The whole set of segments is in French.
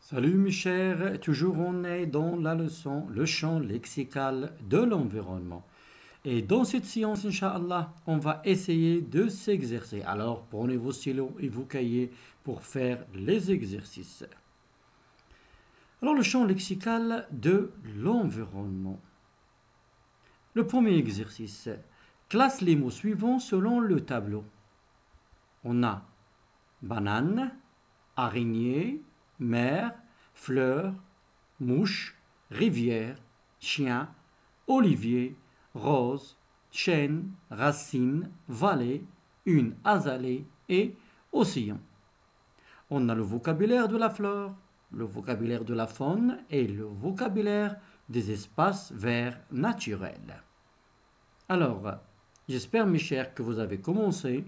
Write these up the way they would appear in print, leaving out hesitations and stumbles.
Salut mes chers, toujours on est dans la leçon, le champ lexical de l'environnement. Et dans cette séance, Inch'Allah, on va essayer de s'exercer. Alors prenez vos stylos et vos cahiers pour faire les exercices. Alors le champ lexical de l'environnement. Le premier exercice, classe les mots suivants selon le tableau. On a banane, araignée, mer, fleur, mouche, rivière, chien, olivier, rose, chêne, racine, vallée, une azalée et océan. On a le vocabulaire de la flore, le vocabulaire de la faune et le vocabulaire des espaces verts naturels. Alors, j'espère mes chers que vous avez commencé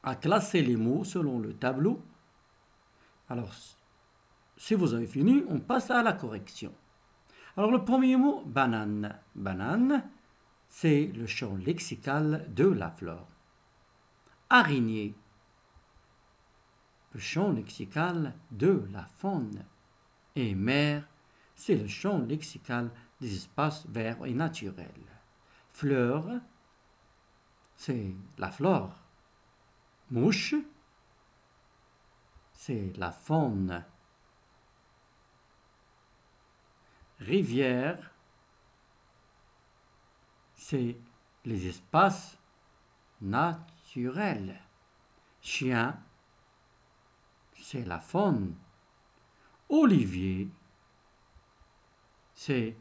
à classer les mots selon le tableau. Alors, si vous avez fini, on passe à la correction. Alors, le premier mot, banane. Banane, c'est le champ lexical de la flore. Araignée, le champ lexical de la faune. Et mer, c'est le champ lexical des espaces verts et naturels. Fleur, c'est la flore. Mouche, c'est la faune. Rivière, c'est les espaces naturels. Chien, c'est la faune. Olivier, c'est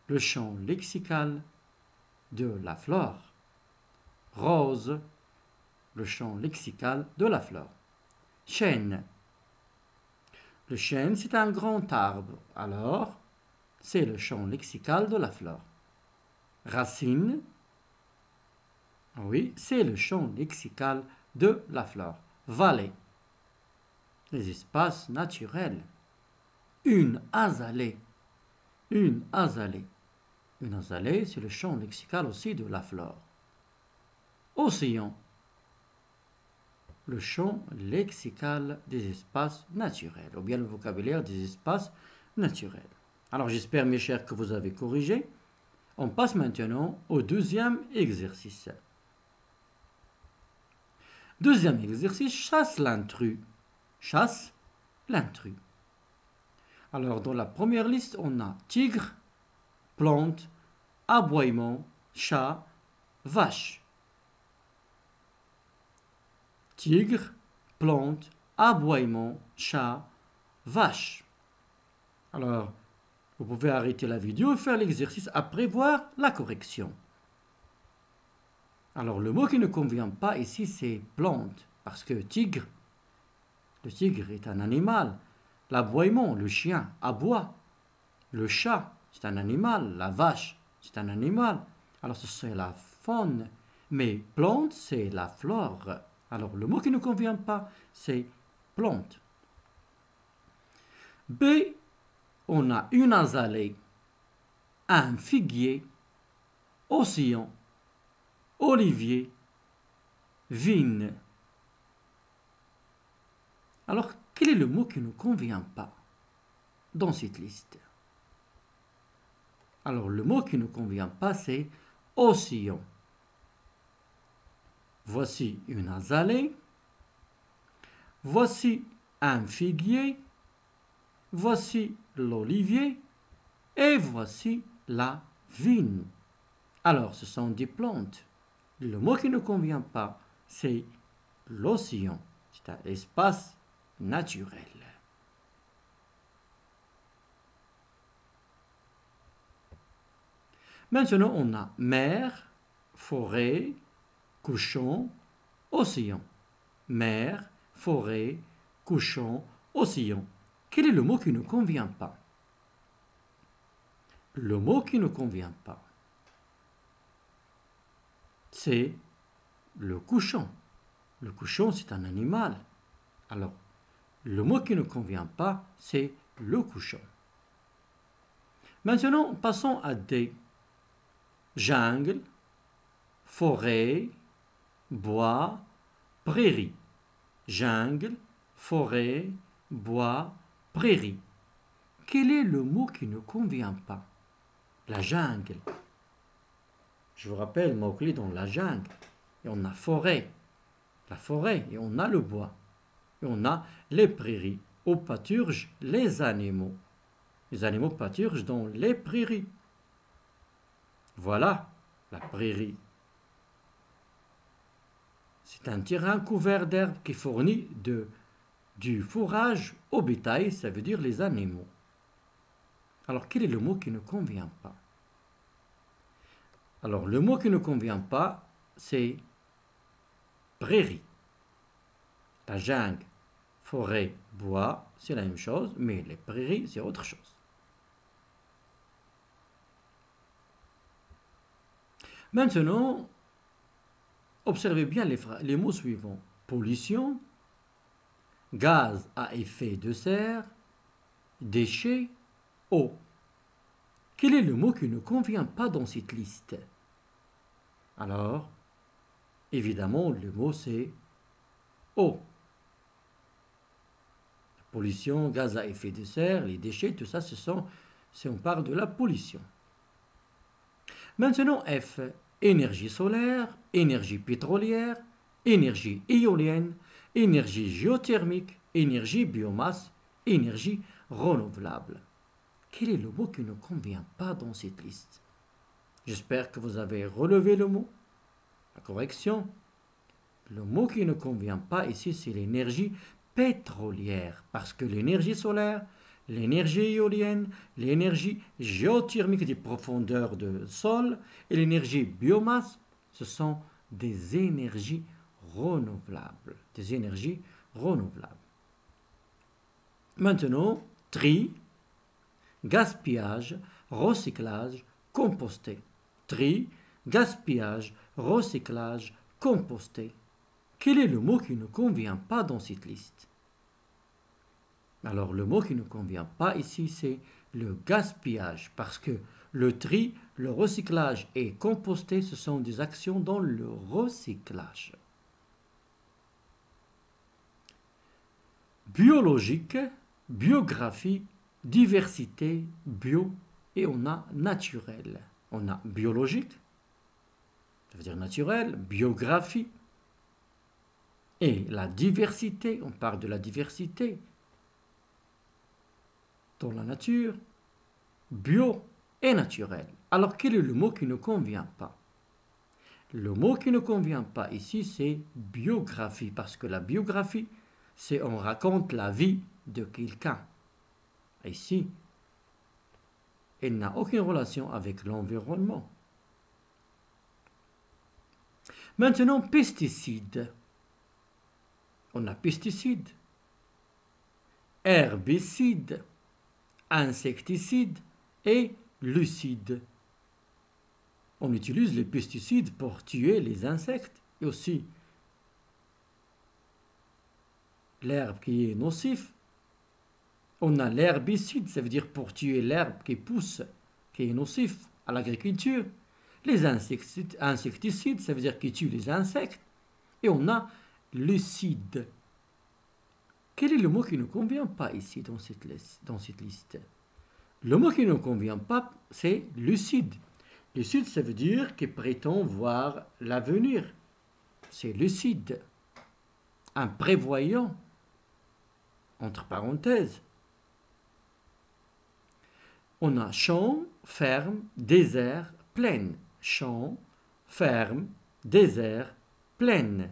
le champ lexical de la flore. Rose, le champ lexical de la flore. Chêne, le chêne, c'est un grand arbre. Alors, c'est le champ lexical de la flore. Racine, oui, c'est le champ lexical de la flore. Vallée, les espaces naturels. Une azalée, une azalée. Une azalée, c'est le champ lexical aussi de la flore. Océan, le champ lexical des espaces naturels, ou bien le vocabulaire des espaces naturels. Alors j'espère mes chers que vous avez corrigé. On passe maintenant au deuxième exercice. Deuxième exercice, chasse l'intrus. Chasse l'intrus. Alors dans la première liste, on a tigre, plante, aboiement, chat, vache. Tigre, plante, aboiement, chat, vache. Alors, vous pouvez arrêter la vidéo et faire l'exercice après voir la correction. Alors, le mot qui ne convient pas ici, c'est plante, parce que tigre, le tigre est un animal. L'aboiement, le chien, aboie. Le chat, c'est un animal. La vache, c'est un animal. Alors, c'est la faune. Mais plante, c'est la flore. Alors, le mot qui ne convient pas, c'est plante. B, on a une azalée, un figuier, océan, olivier, vigne. Alors, quel est le mot qui ne convient pas dans cette liste? Alors, le mot qui ne convient pas, c'est océan. Voici une azalée. Voici un figuier. Voici l'olivier. Et voici la vigne. Alors, ce sont des plantes. Le mot qui ne convient pas, c'est l'océan. C'est un espace naturel. Maintenant, on a mer, forêt, cochon, océan. Mer, forêt, cochon, océan. Quel est le mot qui ne convient pas? Le mot qui ne convient pas, c'est le cochon. Le cochon, c'est un animal. Alors, le mot qui ne convient pas, c'est le cochon. Maintenant, passons à D. Jungle, forêt, bois, prairie. Jungle, forêt, bois, prairie. Quel est le mot qui ne convient pas? La jungle. Je vous rappelle, Mowgli dans la jungle. Et on a forêt. La forêt, et on a le bois. Et on a les prairies. Où pâturent les animaux. Les animaux pâturent dans les prairies. Voilà la prairie. C'est un terrain couvert d'herbe qui fournit du fourrage au bétail, ça veut dire les animaux. Alors, quel est le mot qui ne convient pas? Alors, le mot qui ne convient pas, c'est prairie. La jungle, forêt, bois, c'est la même chose, mais les prairies, c'est autre chose. Maintenant, observez bien les mots suivants. Pollution, gaz à effet de serre, déchets, eau. Quel est le mot qui ne convient pas dans cette liste? Alors, évidemment, le mot c'est eau. Pollution, gaz à effet de serre, les déchets, tout ça, on parle de la pollution. Maintenant, F, énergie solaire, énergie pétrolière, énergie éolienne, énergie géothermique, énergie biomasse, énergie renouvelable. Quel est le mot qui ne convient pas dans cette liste? J'espère que vous avez relevé le mot. La correction. Le mot qui ne convient pas ici, c'est l'énergie pétrolière. Parce que l'énergie solaire, l'énergie éolienne, l'énergie géothermique des profondeurs de sol et l'énergie biomasse, ce sont des énergies renouvelables. Des énergies renouvelables. Maintenant, tri, gaspillage, recyclage, composter. Tri, gaspillage, recyclage, composter. Quel est le mot qui ne convient pas dans cette liste? Alors, le mot qui ne convient pas ici, c'est le gaspillage, parce que le tri, le recyclage et composter, ce sont des actions dans le recyclage. Biologique, biographie, diversité, bio, et on a naturel. On a biologique, ça veut dire naturel, biographie, et la diversité, on parle de la diversité dans la nature, bio et naturel. Alors quel est le mot qui ne convient pas? Le mot qui ne convient pas ici, c'est biographie, parce que la biographie, c'est on raconte la vie de quelqu'un. Ici, elle n'a aucune relation avec l'environnement. Maintenant, pesticides. On a pesticides, herbicides, insecticides et lucides. On utilise les pesticides pour tuer les insectes et aussi l'herbe qui est nocif. On a l'herbicide, ça veut dire pour tuer l'herbe qui pousse, qui est nocif à l'agriculture. Les insecticides, ça veut dire qui tue les insectes. Et on a lucide. Quel est le mot qui ne convient pas ici dans cette liste? Le mot qui ne convient pas, c'est lucide. Lucide, ça veut dire qu'il prétend voir l'avenir. C'est lucide. Un prévoyant, entre parenthèses. On a champ, ferme, désert, plaine. Champ, ferme, désert, plaine.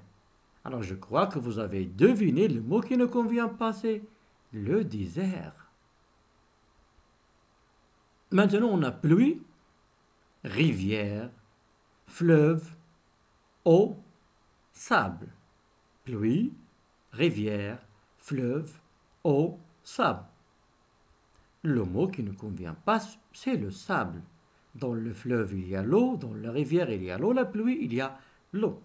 Alors je crois que vous avez deviné le mot qui ne convient pas, c'est le désert. Maintenant, on a pluie, rivière, fleuve, eau, sable. Pluie, rivière, fleuve, eau, sable. Le mot qui ne convient pas, c'est le sable. Dans le fleuve, il y a l'eau, dans la rivière, il y a l'eau, la pluie, il y a l'eau.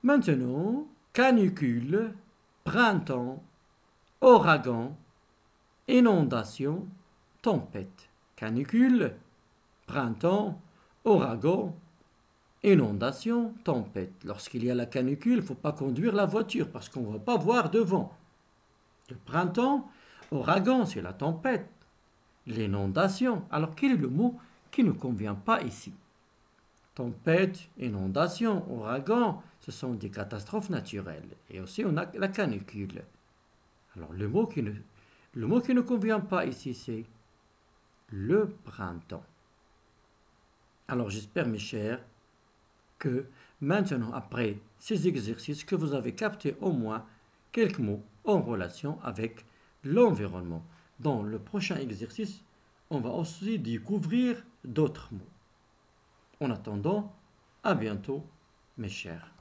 Maintenant, canicule, printemps, ouragan, inondation, tempête. Canicule, printemps, ouragan, inondation, tempête. Lorsqu'il y a la canicule, il ne faut pas conduire la voiture parce qu'on ne va pas voir devant. Le printemps, ouragan, c'est la tempête. L'inondation. Alors quel est le mot qui ne convient pas ici? Tempête, inondation, ouragan, ce sont des catastrophes naturelles. Et aussi on a la canicule. Alors le mot qui ne convient pas ici, c'est le printemps. Alors j'espère mes chers que maintenant après ces exercices que vous avez capté au moins quelques mots en relation avec l'environnement. Dans le prochain exercice, on va aussi découvrir d'autres mots. En attendant, à bientôt mes chers.